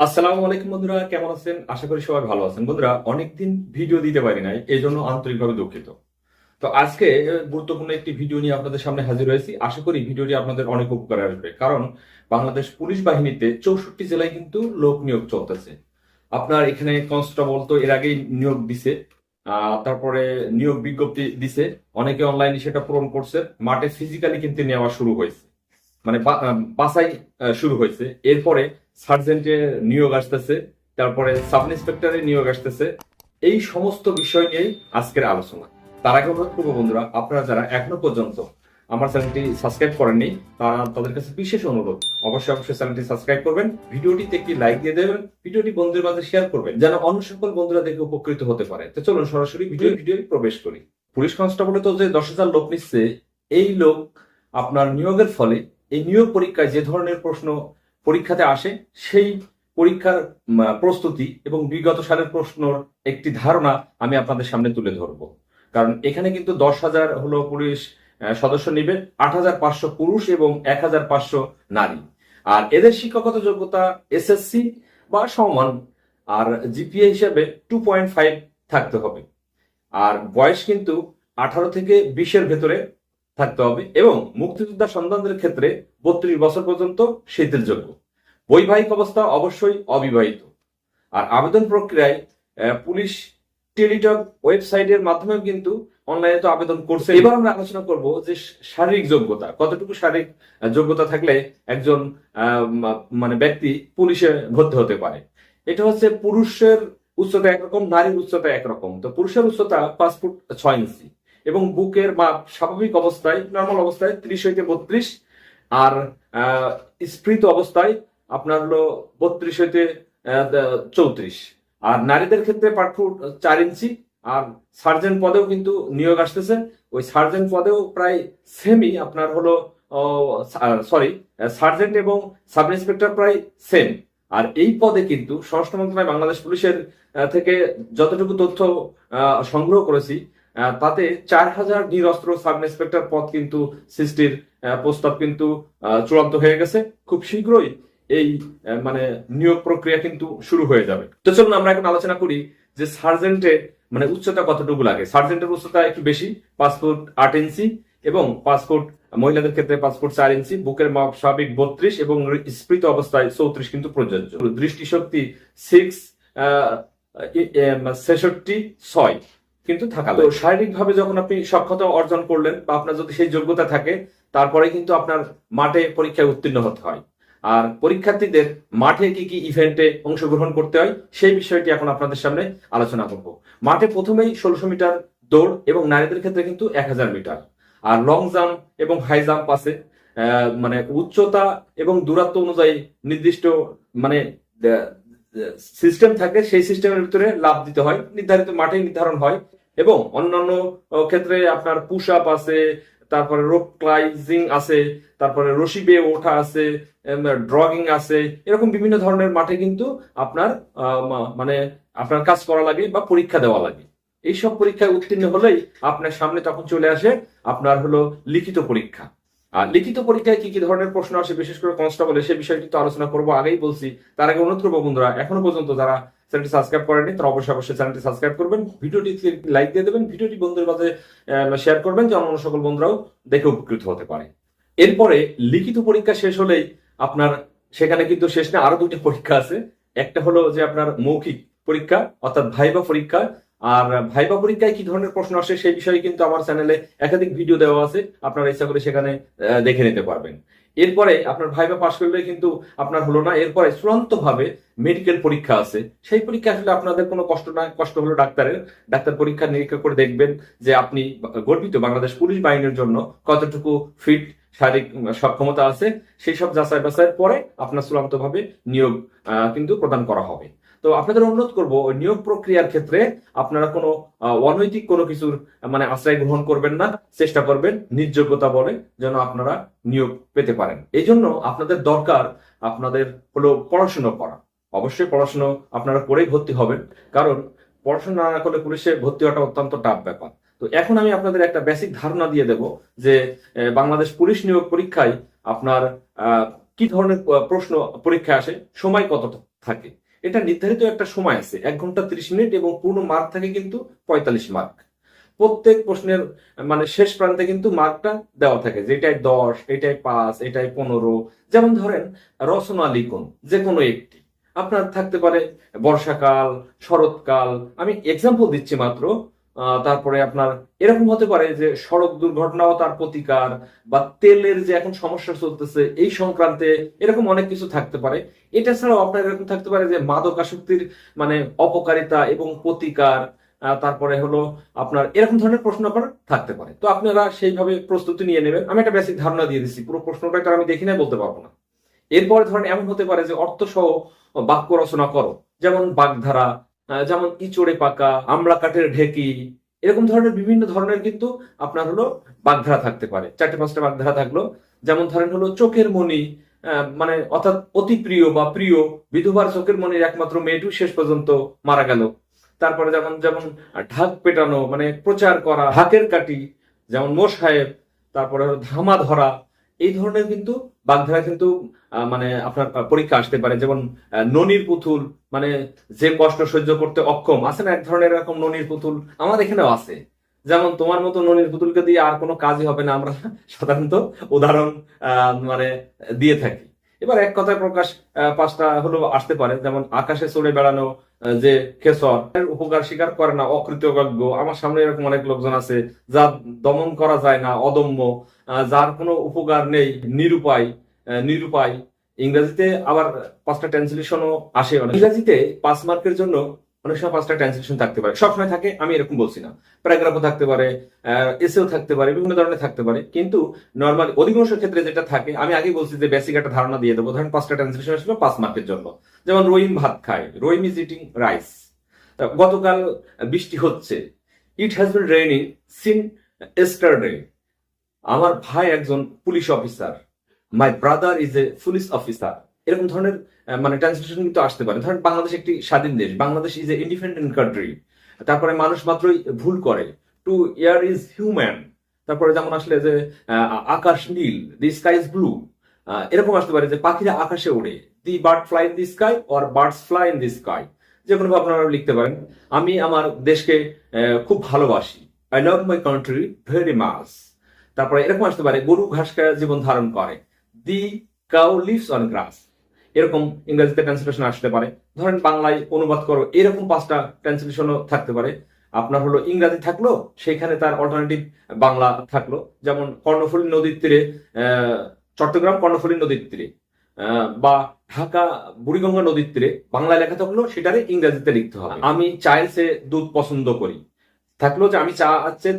আসসালামু আলাইকুম বন্ধুরা, কেমন আছেন? আশা করি সবাই ভালো আছেন। বন্ধুরা, অনেকদিন ভিডিও দিতে পারি নাই, এই জন্য আন্তরিকভাবে দুঃখিত। তো আজকে গুরুত্বপূর্ণ একটি ভিডিও নিয়ে আপনাদের সামনে হাজির হয়েছি। আশা করি ভিডিওটি আপনাদের অনেক উপকারে আসবে, কারণ বাংলাদেশ পুলিশ বাহিনীতে 64 জেলায় কিন্তু লোক নিয়োগ চলতেছে। আপনার এখানে কনস্টেবল তো এর আগেই নিয়োগ দিছে, তারপরে নিয়োগ বিজ্ঞপ্তি দিছে, অনেকে অনলাইনে সেটা পূরণ করছে, মাঠে ফিজিক্যালি কিন্তু নেওয়া শুরু হয়েছে, মানে বাছাই শুরু হয়েছে। এরপরে সার্জেন্টের নিয়োগ আসতেছে, তারপরে সাব ইন্সপেক্টরের নিয়োগ আসতেছে। এই সমস্ত বিষয় নিয়েই আজকের আলোচনা। তার আগে অনুরোধ করবো বন্ধুরা, আপনারা যারা এখনো পর্যন্ত আমার চ্যানেলটি সাবস্ক্রাইব করেননি, তাদের কাছে বিশেষ অনুরোধ, অবশ্যই অবশ্যই চ্যানেলটি সাবস্ক্রাইব করবেন, ভিডিওটিতে একটি লাইক দিয়ে দেবেন, ভিডিওটি বন্ধুদের মাঝে শেয়ার করবেন, যেন অন্য সকল বন্ধুরা দেখে উপকৃত হতে পারে। তো চলুন সরাসরি ভিডিও প্রবেশ করি। পুলিশ কনস্টেবলে তো যে 10,000 লোক নিচ্ছে, এই লোক আপনার নিয়োগের ফলে এই নিয়োগ পরীক্ষায় যে ধরনের প্রশ্ন পরীক্ষাতে আসে, সেই পরীক্ষার প্রস্তুতি এবং বিগত সালের প্রশ্নর একটি ধারণা আমি আপনাদের সামনে তুলে ধরব। কারণ এখানে কিন্তু 10,000 হলো পুলিশ সদস্য নিবে, 8,500 পুরুষ এবং 1,500 নারী। আর এদের শিক্ষাগত যোগ্যতা এসএসসি বা সমান, আর জিপিএ হিসাবে 2.5 থাকতে হবে। আর বয়স কিন্তু 18 থেকে 20-এর ভেতরে থাকতে হবে, এবং মুক্তিযোদ্ধা সন্তানদের ক্ষেত্রে 32 বছর পর্যন্ত শিথিলযোগ্য। বৈবাহিক অবস্থা অবশ্যই অবিবাহিত। আর আবেদন প্রক্রিয়ায় পুলিশ টেলিটক ওয়েবসাইটের মাধ্যমেও কিন্তু অনলাইনে তো আবেদন করছে। এবার আমরা আলোচনা করব যে শারীরিক যোগ্যতা, কতটুকু শারীরিক যোগ্যতা থাকলে একজন মানে ব্যক্তি পুলিশে ভর্তি হতে পারে। এটা হচ্ছে পুরুষের উচ্চতা একরকম, নারীর উচ্চতা একরকম। তো পুরুষের উচ্চতা 5 ফুট 6 ইঞ্চি, এবং বুকের মাপ স্বাভাবিক অবস্থায়, নর্মাল অবস্থায় 30 হইতে 32, আর স্ফীত অবস্থায় আপনার হলো 32 হইতে 34। আর নারীদের ক্ষেত্রে 5 ফুট 4 ইঞ্চি। আর সার্জেন্ট পদেও কিন্তু নিয়োগ আসতেছে, ওই সার্জেন্ট পদেও প্রায় সেমই আপনার হলো, সরি, সার্জেন্ট এবং সাব ইন্সপেক্টর প্রায় সেম। আর এই পদে কিন্তু স্বরাষ্ট্র মন্ত্রণালয় বাংলাদেশ পুলিশের থেকে যতটুকু তথ্য সংগ্রহ করেছি, তাতে 4,000 নিরস্ত্র সাব ইন্সপেক্টর পদ কিন্তু সৃষ্টির প্রস্তাব কিন্তু চূড়ান্ত হয়ে গেছে। খুব শীঘ্রই এই মানে নিয়োগ প্রক্রিয়া কিন্তু শুরু হয়ে যাবে। তো চলুন আমরা এখন আলোচনা করি যে সার্জেন্টের মানে উচ্চতা কতটুকু লাগে। সার্জেন্টের উচ্চতা একটু বেশি, 5 ফুট 8 ইঞ্চি, এবং 5 ফুট, মহিলাদের ক্ষেত্রে 5 ফুট 4 ইঞ্চি, বুকের মাপ স্বাভাবিক 32, এবং স্ফীত অবস্থায় 34 কিন্তু প্রযোজ্য। দৃষ্টিশক্তি 6 কিন্তু থাকা। তো শারীরিক ভাবে যখন আপনি সক্ষমতা অর্জন করলেন, বা আপনার যদি সেই যোগ্যতা থাকে, তারপরে কিন্তু আপনার মাঠে পরীক্ষায় উত্তীর্ণ হতে হয়। আর পরীক্ষার্থীদের মাঠে কি কি ইভেন্টে অংশগ্রহণ করতে হয়, সেই বিষয়টি এখন আপনাদের সামনে আলোচনা করব। মাঠে প্রথমেই 1600 মিটার দৌড়, এবং নারীদের ক্ষেত্রে কিন্তু 1000 মিটার। আর লং জাম্প এবং হাই জাম্প আছে। মানে উচ্চতা এবং দূরত্ব অনুযায়ী নির্দিষ্ট মানে সিস্টেম থাকে, সেই সিস্টেমের ভিতরে লাভ দিতে হয়, নির্ধারিত মাঠে নির্ধারণ হয়। এবং অন্যান্য ক্ষেত্রে আপনার পুশ আপ আছে, তারপরে রোপ ক্লাইম্বিং আছে, তারপরে রশি বেয়ে ওঠা আছে, ড্রগিং আছে। এরকম বিভিন্ন ধরনের মাঠে কিন্তু আপনার মানে আপনার কাজ করা লাগে বা পরীক্ষা দেওয়া লাগে। এইসব পরীক্ষায় উত্তীর্ণ হলেই আপনার সামনে তখন চলে আসে আপনার হলো লিখিত পরীক্ষা। আর লিখিত পরীক্ষায় কি কি ধরনের প্রশ্ন আসে, বিশেষ করে কনস্টেবলে, সে বিষয়টি তো আলোচনা করবো, আগেই বলছি। তার আগে অনুরোধ করবো বন্ধুরা, এখনো পর্যন্ত যারা চ্যানেলটি সাবস্ক্রাইব করেনি, তারা অবশ্যই অবশ্যই চ্যানেলটি সাবস্ক্রাইব করবেন, ভিডিওটি লাইক দিয়ে দেবেন, ভিডিওটি বন্ধুদের মাঝে শেয়ার করবেন, যেন অন্য সকল বন্ধুরাও দেখে উপকৃত হতে পারে। এরপরে লিখিত পরীক্ষা শেষ হলেই আপনার সেখানে কিন্তু শেষ না, আরো দুটি পরীক্ষা আছে। একটা হলো যে আপনার মৌখিক পরীক্ষা, অর্থাৎ ভাইবা পরীক্ষা। আর ভাইবা পরীক্ষায় কি ধরনের প্রশ্ন আসে সেই বিষয়ে কিন্তু আমার চ্যানেলে একাধিক ভিডিও দেওয়া আছে, আপনারা ইচ্ছা করে সেখানে দেখে নিতে পারবেন। এরপরে আপনার ভাইবা পাশ করলে কিন্তু আপনার হলো না, এরপরে চূড়ান্ত ভাবে মেডিকেল পরীক্ষা আছে। সেই পরীক্ষা আসলে আপনাদের কোনো কষ্ট না, কষ্ট হলো ডাক্তার পরীক্ষা নিরীক্ষা করে দেখবেন যে আপনি গর্বিত বাংলাদেশ পুলিশ বাহিনীর জন্য কতটুকু ফিট, শারীরিক সক্ষমতা আছে। সেই সব যাচাই বাছাইয়ের পরে আপনার চূড়ান্ত ভাবে নিয়োগ কিন্তু প্রদান করা হবে। তো আপনাদের অনুরোধ করব, নিয়োগ প্রক্রিয়ার ক্ষেত্রে আপনারা কোনো অনৈতিক কোনো কিছুর মানে আশ্রয় গ্রহণ করবেন না, চেষ্টা করবেন নিজ যোগ্যতা বলে যেন আপনারা নিয়োগ পেতে পারেন। এই জন্য আপনাদের দরকার আপনাদের হলো পড়াশোনা করা। অবশ্যই পড়াশোনা আপনারা করেই ভর্তি হবেন, কারণ পড়াশোনা না করলে পুলিশে ভর্তি হওয়াটা অত্যন্ত টাফ ব্যাপার। তো এখন আমি আপনাদের একটা বেসিক ধারণা দিয়ে দেব যে বাংলাদেশ পুলিশ নিয়োগ পরীক্ষায় আপনার কি ধরনের প্রশ্ন পরীক্ষা আসে, সময় কত থাকে। এটা নির্ধারিত একটা সময় আছে, 1 ঘন্টা 30 মিনিট, এবং পূর্ণ মার্ক থাকে কিন্তু 45 মার্ক। প্রত্যেক প্রশ্নের মানে শেষ প্রান্তে কিন্তু মার্কটা দেওয়া থাকে, যে এটাই 10, এটাই 5, এটাই 15। যেমন ধরেন রচনা লিখুন যে কোনো একটি, আপনার থাকতে পারে বর্ষাকাল, শরৎকাল, আমি এক্সাম্পল দিচ্ছি মাত্র। তারপরে আপনার এরকম হতে পারে যে সড়ক দুর্ঘটনা ও তার প্রতিকার, বা তেলের যে এখন সমস্যা চলতেছে এই সংক্রান্তে, এরকম অনেক কিছু থাকতে পারে। এটা ছাড়াও আপনার এরকম থাকতে পারে যে মাদকাসক্তির মানে অপকারিতা এবং প্রতিকার, তারপরে হলো আপনার এরকম ধরনের প্রশ্ন আপনার থাকতে পারে। তো আপনারা সেইভাবে প্রস্তুতি নিয়ে নেবেন। আমি একটা বেসিক ধারণা দিয়ে দিচ্ছি, পুরো প্রশ্নটা তো আমি দেখি না বলতে পারবো না। এরপরে ধরেন এমন হতে পারে যে অর্থ সহ বাক্য রচনা করো, যেমন বাগধারা, যেমন ইচড়ে পাকা, আমড়া কাঠের ঢেকি, এরকম ধরনের বিভিন্ন ধরনের কিন্তু আপনার হলো বাগধারা থাকতে পারে। 4-5টা বাগধারা থাকলো। যেমন ধরেন হলো চোখের মণি, মানে অর্থাৎ অতি প্রিয় বা প্রিয় বিধবার চোখের মণির একমাত্র মেয়েটু শেষ পর্যন্ত মারা গেল। তারপরে যেমন যেমন ঢাক পেটানো মানে প্রচার করা, ঢাকের কাঠি, যেমন মোসাহেব, তারপরে হলো ধামা ধরা, এই ধরনের কিন্তু বাগধারা কিন্তু মানে আপনার পরীক্ষা আসতে পারে। যেমন ননির পুতুল, মানে যে কষ্ট সহ্য করতে অক্ষম, আছে না এক ধরনের এরকম ননির পুতুল, আমাদের এখানেও আছে। যেমন তোমার মতো ননির পুতুলকে দিয়ে আর কোনো কাজই হবে না, আমরা সাধারণত উদাহরণ মানে দিয়ে থাকি। এবার এক কথায় প্রকাশ 5টা হলো আসতে পারে। যেমন আকাশে চড়ে বেড়ানো, যে খেসর, উপকার স্বীকার করে না অকৃতজ্ঞ, আমার সামনে এরকম অনেক লোকজন আছে যা দমন করা যায় না, অদম্য, যার কোনো উপকার নেই, নিরুপায়, নিরুপায়। ইংরেজিতে আবার 5টা ট্রান্সলেশনও আসে। ইংরেজিতে 5 মার্কের জন্য অনেক সময় 5টা ট্রান্সলেশন থাকতে পারে, সবসময় থাকে আমি এরকম বলছি না। প্যারাগ্রাফও থাকতে পারে, এসেও থাকতে পারে, বিভিন্ন ধরনের থাকতে পারে। কিন্তু নর্মালি অধিকাংশ ক্ষেত্রে যেটা থাকে, আমি আগেই বলছি যে বেসিক একটা ধারণা দিয়ে দেবো। ধরেন 5টা ট্রান্সলেশন আসলো 5 মার্কের জন্য। যেমন রহিম ভাত খায়, রহিম ইজ ইটিং রাইস। গতকাল বৃষ্টি হচ্ছে, it has been raining since yesterday. আমার ভাই একজন police officer, my brother is a police officer. এরকম ধরনের মানে ট্রান্সলেশন কিন্তু আসতে পারে। ধরেন বাংলাদেশ একটি স্বাধীন দেশ, Bangladesh is a independent country. তারপরে মানুষ মাত্রই ভুল করে, টু ইয়ার ইজ হিউম্যান। তারপরে যেমন আসলে যে আকাশ নীল, দি স্কাই ইজ ব্লু। এরকম আসতে পারে যে পাখিরা আকাশে ওড়ে, the bird fly in the sky or birds fly in the sky. যে কোনো ভাবে আপনারা লিখতে পারেন। আমি আমার দেশকে খুব ভালোবাসি, I love my country very much. তারপরে এরকম আসতে পারে গরু ঘাস খায় জীবন ধারণ করে, the cow lives on grass. এরকম ইংরেজিতে ট্রান্সলেশন আসতে পারে। ধরেন বাংলায় অনুবাদ করো, এরকম 5টা ট্রান্সলেশনও থাকতে পারে। আপনার হলো ইংরাজি থাকলো, সেখানে তার অল্টারনেটিভ বাংলা থাকলো। যেমন কর্ণফুলী নদীর তীরে, চট্টগ্রাম কর্ণফুলী নদীর তীরে, বা ঢাকা বুড়িগঙ্গা নদীর তীরে, বাংলা লেখা থাকলো, সেটারে ইংরেজিতে লিখতে হবে। আমি চায়ের চেয়ে দুধ পছন্দ করি, থাকলো যে আমি চা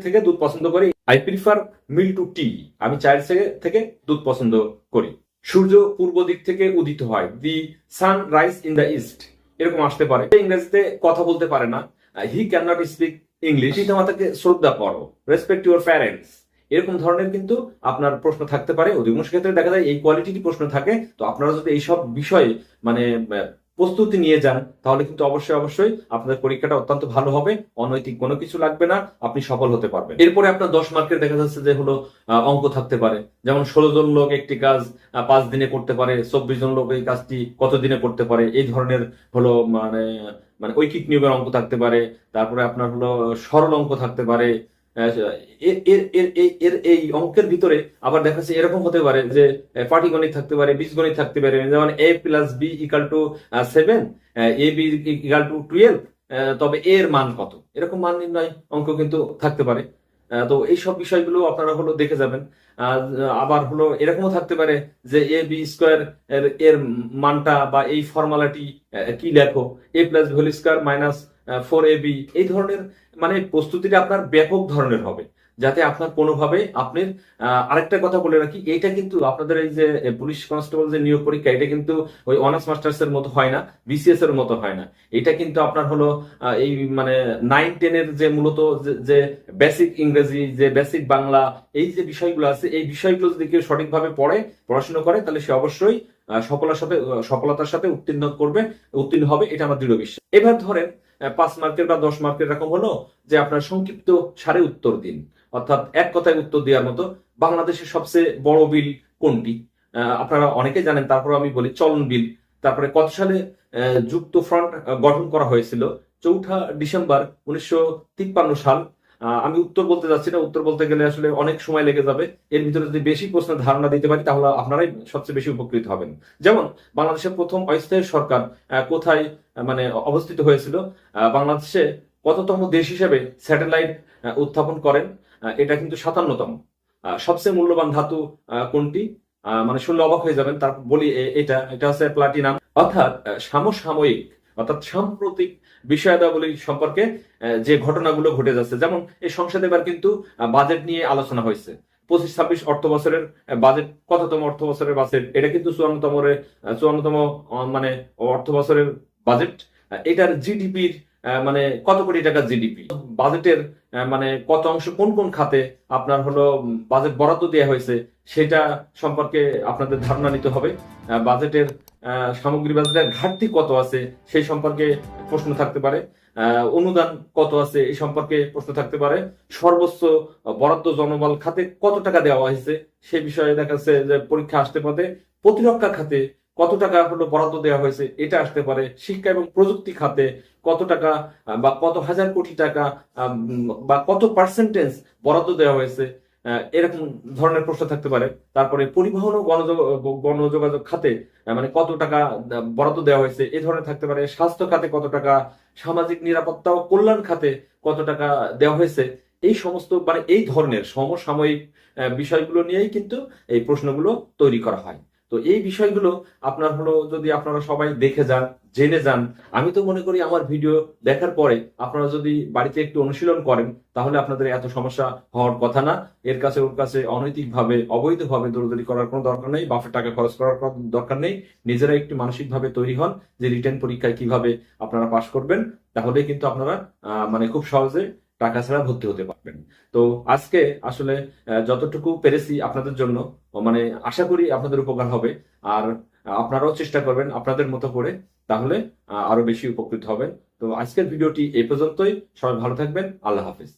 থেকে দুধ পছন্দ করি, আই প্রিফার মিল্ক টু টি। আমি চায়ের থেকে দুধ পছন্দ করি। সূর্য পূর্ব দিক থেকে উদিত হয়, the sun rise in the east. এরকম আসতে পারে। ইংরেজিতে কথা বলতে পারে না, he can not speak English. পিতামাতাকে শ্রদ্ধা করো, রেসপেক্ট ইউর প্যারেন্টস। এরকম ধরনের কিন্তু আপনার প্রশ্ন থাকতে পারে। অধিকাংশ ক্ষেত্রে দেখা যায় এই কোয়ালিটির প্রশ্ন থাকে। তো আপনারা যদি এইসব বিষয়ে মানে প্রস্তুতি নিয়ে যান, তাহলে কিন্তু অবশ্যই অবশ্যই আপনাদের পরীক্ষাটা অত্যন্ত ভালো হবে। অনৈতিক কোনো কিছু লাগবে না, আপনি সফল হতে পারবেন। এরপরে আপনার 10 মার্কের দেখা যাচ্ছে যে হলো অঙ্ক থাকতে পারে। যেমন 16 জন লোক একটি কাজ 5 দিনে করতে পারে, 24 জন লোক এই কাজটি কত দিনে করতে পারে, এই ধরনের হলো মানে মানে ঐকিক নিয়মের অঙ্ক থাকতে পারে। তারপরে আপনার হলো সরল অঙ্ক থাকতে পারে। এই অঙ্কের ভিতরে আবার দেখা যাচ্ছে এরকম হতে পারে যে পাটিগণিত থাকতে পারে, বীজগণিত থাকতে পারে। যেমন a plus B equal to 7, A B equal to 12, তবে এ এর মান কত, এরকম মান নির্ণয় অঙ্ক কিন্তু থাকতে পারে। তো এইসব বিষয়গুলো আপনারা হলো দেখে যাবেন। আবার হলো এরকমও থাকতে পারে যে এ বি স্কোয়ার এর মানটা বা এই ফর্মুলাটি কি লেখো, A plus whole square minus 4ab। এই ধরনের মানে প্রস্তুতিটা আপনার ব্যাপক ধরনের হবে, যাতে আপনার কোনোভাবে আপনি আরেকটা কথা বলে রাখি, এইটা কিন্তু আপনাদের এই যে পুলিশ কনস্টেবল যে নিয়োগ পরীক্ষা, এটা কিন্তু ওই অনার্স মাস্টার্স এর মতো হয় না, বিসিএস এর মতো হয় না। এটা কিন্তু আপনার হলো এই মানে 9-10 এর যে মূলত যে বেসিক ইংরেজি, যে বেসিক বাংলা, এই যে বিষয়গুলো আছে, এই বিষয়গুলো যদি কেউ সঠিকভাবে পড়াশোনা করে, তাহলে সে অবশ্যই সফলতার সাথে উত্তীর্ণ হবে, এটা আমার দৃঢ় বিশ্বাস। এবার ধরেন 5 মার্কের বা 10 মার্কের এরকম হলো যে আপনার সংক্ষিপ্ত সারে উত্তর দিন, অর্থাৎ এক কথায় উত্তর দেওয়ার মতো। বাংলাদেশের সবচেয়ে বড় বিল কোনটি? আপনারা অনেকে জানেন, তারপর আমি বলি চলন বিল। তারপরে কত সালে যুক্ত ফ্রন্ট গঠন করা হয়েছিল 4 ডিসেম্বর 1953 সাল। আমি উত্তর বলতে যাচ্ছি না, উত্তর বলতে গেলে আসলে অনেক সময় লেগে যাবে। এর ভিতরে যদি বেশি প্রশ্নের ধারণা দিতে পারি তাহলে আপনারাই সবচেয়ে বেশি উপকৃত হবেন। যেমন বাংলাদেশের প্রথম অস্থায়ী সরকার কোথায় মানে অবস্থিত হয়েছিল, বাংলাদেশে কততম দেশ হিসেবে স্যাটেলাইট উত্থাপন করেন, এটা কিন্তু 57তম। সবচেয়ে মূল্যবান ধাতু কোনটি, মানে শুনলে অবাক হয়ে যাবেন, তার বলি এটা এটা হচ্ছে প্লাটিনাম। অর্থাৎ সমসাময়িক অর্থাৎ সাম্প্রতিক বিষয়াবলী সম্পর্কে যে ঘটনাগুলো ঘটে যাচ্ছে, যেমন এই সংসদে এবার কিন্তু বাজেট নিয়ে আলোচনা হয়েছে। 25-26 অর্থ বছরের বাজেট কততম অর্থ বছরের বাজেট, এটা কিন্তু 54তম মানে অর্থ বছরের বাজেট। এটার জিডিপির মানে কত কোটি টাকা জিডিপি, বাজেটের মানে কত অংশ কোন কোন খাতে আপনার হলো বাজেট বরাদ্দ দেওয়া হয়েছে সেটা সম্পর্কে আপনাদের ধারণা নিতে হবে। বাজেটের সামগ্রী বাজেটের ঘাটতি কত আছে সেই সম্পর্কে প্রশ্ন থাকতে পারে। অনুদান কত আছে এই সম্পর্কে প্রশ্ন থাকতে পারে। সর্বোচ্চ বরাদ্দ জনবল খাতে কত টাকা দেওয়া হয়েছে সেই বিষয়ে দেখা যাচ্ছে যে পরীক্ষা আসতে পারে। প্রতিরক্ষা খাতে কত টাকা হলো বরাদ্দ দেওয়া হয়েছে এটা আসতে পারে। শিক্ষা এবং প্রযুক্তি খাতে কত টাকা বা কত হাজার কোটি টাকা বা কত পার্সেন্টেজ বরাদ্দ দেওয়া হয়েছে, এরকম ধরনের প্রশ্ন থাকতে পারে। তারপরে পরিবহন ও গণযোগাযোগ খাতে মানে কত টাকা বরাদ্দ দেওয়া হয়েছে এই ধরনের থাকতে পারে। স্বাস্থ্য খাতে কত টাকা, সামাজিক নিরাপত্তা ও কল্যাণ খাতে কত টাকা দেওয়া হয়েছে, এই সমস্ত মানে এই ধরনের সমসাময়িক বিষয়গুলো নিয়েই কিন্তু এই প্রশ্নগুলো তৈরি করা হয়। তো এই বিষয়গুলো আপনার হলো যদি আপনারা সবাই দেখে যান, জেনে যান, আমি তো মনে করি আমার ভিডিও দেখার পরে আপনারা যদি বাড়িতে একটু অনুশীলন করেন তাহলে আপনাদের এত সমস্যা হওয়ার কথা না। এর কাছে ওর কাছে অনৈতিকভাবে অবৈধভাবে দৌড়দৌড়ি করার কোনো দরকার নেই, বাফের টাকা খরচ করার কোনো দরকার নেই। নিজেরা একটু মানসিকভাবে তৈরি হন যে রিটেন পরীক্ষায় কিভাবে আপনারা পাশ করবেন, তাহলে কিন্তু আপনারা মানে খুব সহজে টাকা ছাড়া ভর্তি হতে পারবেন। তো আজকে আসলে যতটুকু পেরেছি আপনাদের জন্য, মানে আশা করি আপনাদের উপকার হবে। আর আপনারাও চেষ্টা করবেন আপনাদের মতো করে, তাহলে আরো বেশি উপকৃত হবেন। তো আজকের ভিডিওটি এই পর্যন্তই। সবাই ভালো থাকবেন। আল্লাহ হাফিজ।